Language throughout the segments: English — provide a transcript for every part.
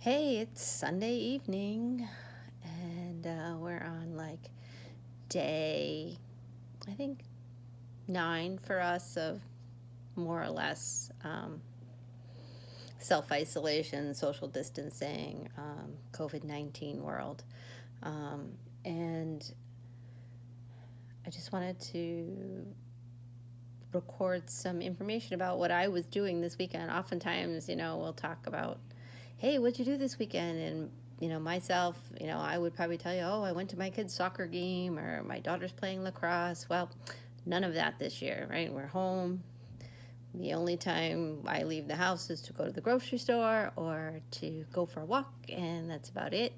Hey, it's Sunday evening, and we're on like day, I think, 9 for us of more or less self isolation, social distancing, COVID-19 world. And I just wanted to record some information about what I was doing this weekend. Oftentimes, we'll talk about, hey, what'd you do this weekend? And, myself, I would probably tell you, oh, I went to my kid's soccer game or my daughter's playing lacrosse. Well, none of that this year, right? We're home. The only time I leave the house is to go to the grocery store or to go for a walk, and that's about it.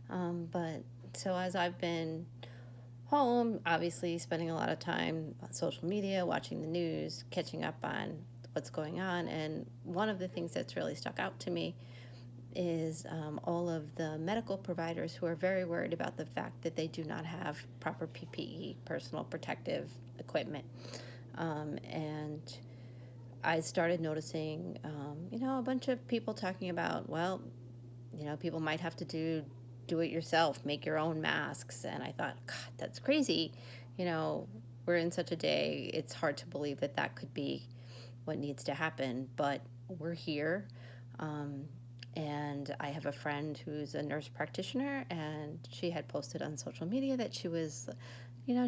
But so as I've been home, obviously spending a lot of time on social media, watching the news, catching up on what's going on. And one of the things that's really stuck out to me is all of the medical providers who are very worried about the fact that they do not have proper PPE, personal protective equipment. And I started noticing, a bunch of people talking about, well, people might have to do it yourself, make your own masks. And I thought, God, that's crazy. We're in such a day, it's hard to believe that that could be what needs to happen, but we're here. And I have a friend who's a nurse practitioner, and she had posted on social media that she was,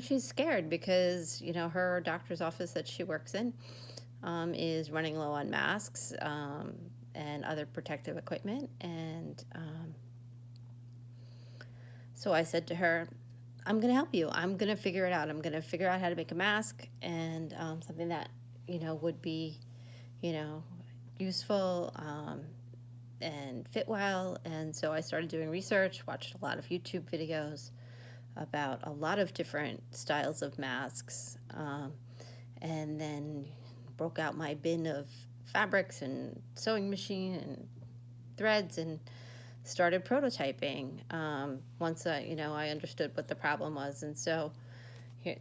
she's scared because, her doctor's office that she works in is running low on masks and other protective equipment. And so I said to her, I'm going to help you. I'm going to figure it out. I'm going to figure out how to make a mask and something that, would be, useful and fit well. And so I started doing research, watched a lot of YouTube videos about a lot of different styles of masks, and then broke out my bin of fabrics and sewing machine and threads and started prototyping once I understood what the problem was. And so here,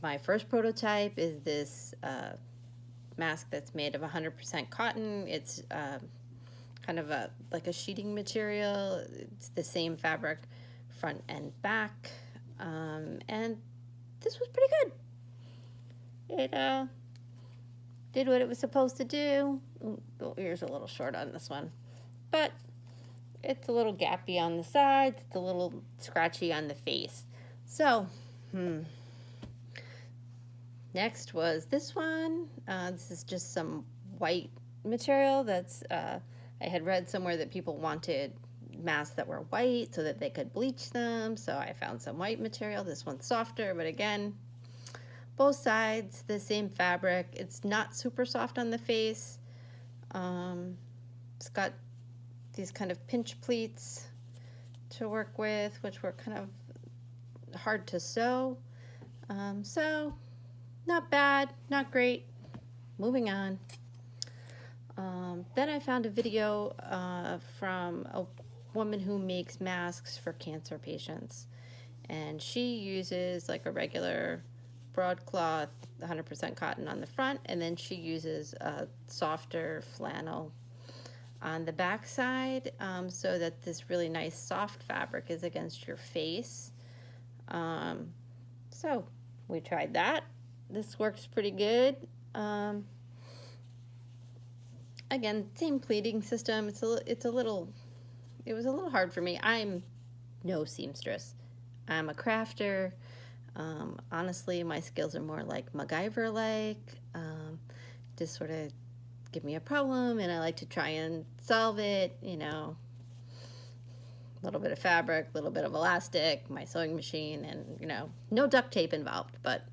my first prototype is this mask that's made of 100% cotton. It's kind of like a sheeting material. It's the same fabric front and back, and this was pretty good. It did what it was supposed to do. The ear's a little short on this one, but it's a little gappy on the sides. It's a little scratchy on the face. So, next was this one. This is just some white material that's, I had read somewhere that people wanted masks that were white so that they could bleach them. So I found some white material. This one's softer, but again, both sides, the same fabric. It's not super soft on the face. It's got these kind of pinch pleats to work with, which were kind of hard to sew. So not bad, not great. Moving on. Then I found a video from a woman who makes masks for cancer patients. And she uses like a regular broadcloth, 100% cotton on the front, and then she uses a softer flannel on the back side, so that this really nice soft fabric is against your face. So we tried that. This works pretty good. Again, same pleating system. It was a little hard for me. I'm no seamstress. I'm a crafter. Honestly, my skills are more like MacGyver-like. Just sort of give me a problem, and I like to try and solve it. A little bit of fabric, a little bit of elastic, my sewing machine, and no duct tape involved, but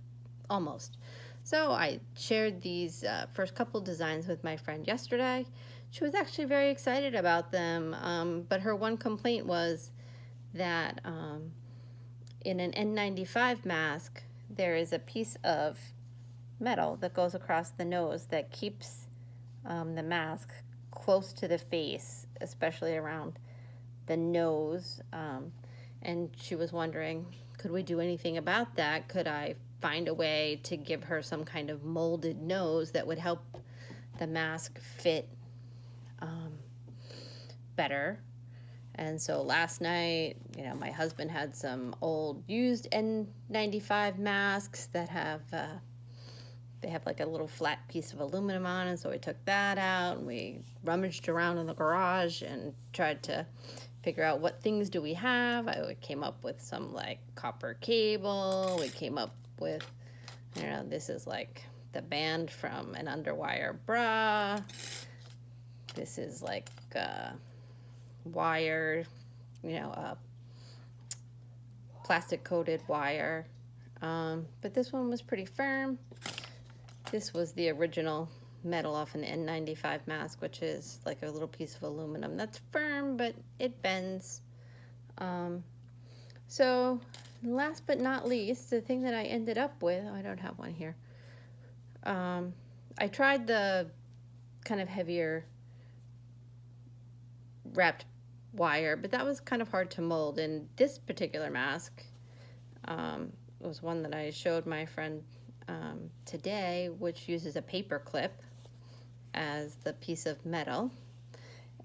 almost. So I shared these first couple designs with my friend yesterday. She was actually very excited about them, but her one complaint was that in an N95 mask, there is a piece of metal that goes across the nose that keeps the mask close to the face, especially around the nose. And she was wondering, could we do anything about that? Could I find a way to give her some kind of molded nose that would help the mask fit better. And so last night, my husband had some old used N95 masks that they have like a little flat piece of aluminum on it. So we took that out and we rummaged around in the garage and tried to figure out what things do we have. I came up with some like copper cable. We came up with, this is like the band from an underwire bra. This is like wire, plastic coated wire. But this one was pretty firm. This was the original metal off an N95 mask, which is like a little piece of aluminum that's firm, but it bends. So last but not least, the thing that I ended up with, I don't have one here. I tried the kind of heavier wrapped wire, but that was kind of hard to mold. And this particular mask was one that I showed my friend today, which uses a paper clip as the piece of metal.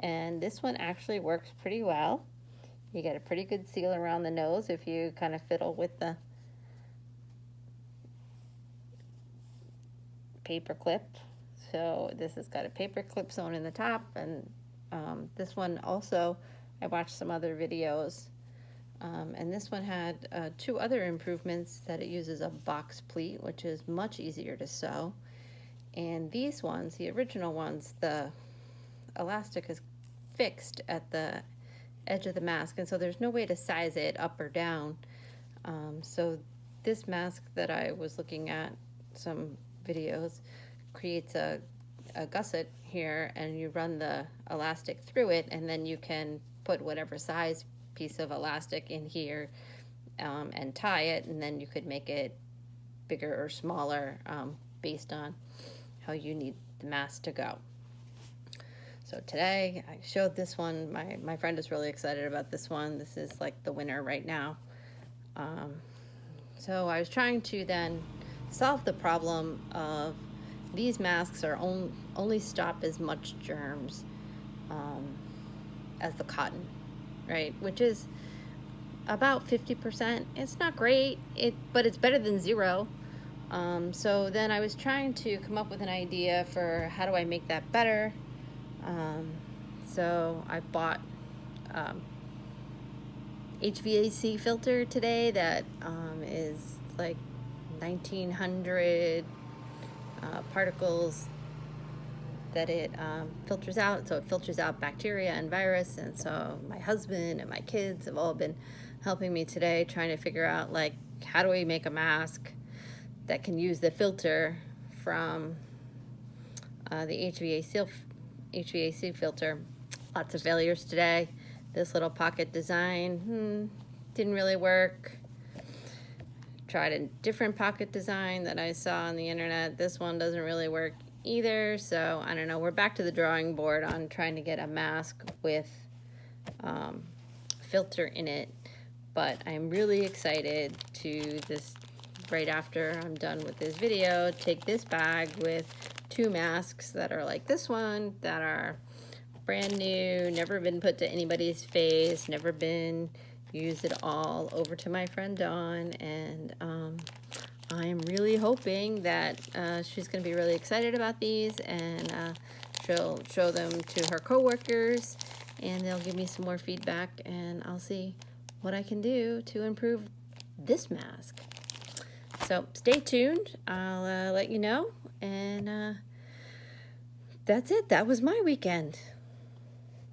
And this one actually works pretty well. You get a pretty good seal around the nose if you kind of fiddle with the paper clip. So this has got a paper clip sewn in the top, and this one also, I watched some other videos, and this one had 2 other improvements, that it uses a box pleat, which is much easier to sew. And these ones, the original ones, the elastic is fixed at the edge of the mask, and so there's no way to size it up or down. So this mask that I was looking at, some videos, creates a gusset here, and you run the elastic through it, and then you can put whatever size piece of elastic in here and tie it, and then you could make it bigger or smaller based on how you need the mask to go. So today I showed this one. My friend is really excited about this one. This is like the winner right now. So I was trying to then solve the problem of these masks are only stop as much germs as the cotton, right? Which is about 50%. It's not great, but it's better than 0. So then I was trying to come up with an idea for how do I make that better. So I bought HVAC filter today that is like 1900 particles that it filters out. So it filters out bacteria and virus. And so my husband and my kids have all been helping me today, trying to figure out, like, how do we make a mask that can use the filter from the HVAC filter. Lots of failures today. This little pocket design didn't really work. Tried a different pocket design that I saw on the internet. This one doesn't really work either. So I don't know. We're back to the drawing board on trying to get a mask with filter in it. But I'm really excited to right after I'm done with this video, take this bag with 2 masks that are like this one, that are brand new, never been put to anybody's face, never been used at all, over to my friend Dawn. And I'm really hoping that she's going to be really excited about these, and she'll show them to her coworkers, and they'll give me some more feedback, and I'll see what I can do to improve this mask. So stay tuned. I'll let you know. And that's it. That was my weekend.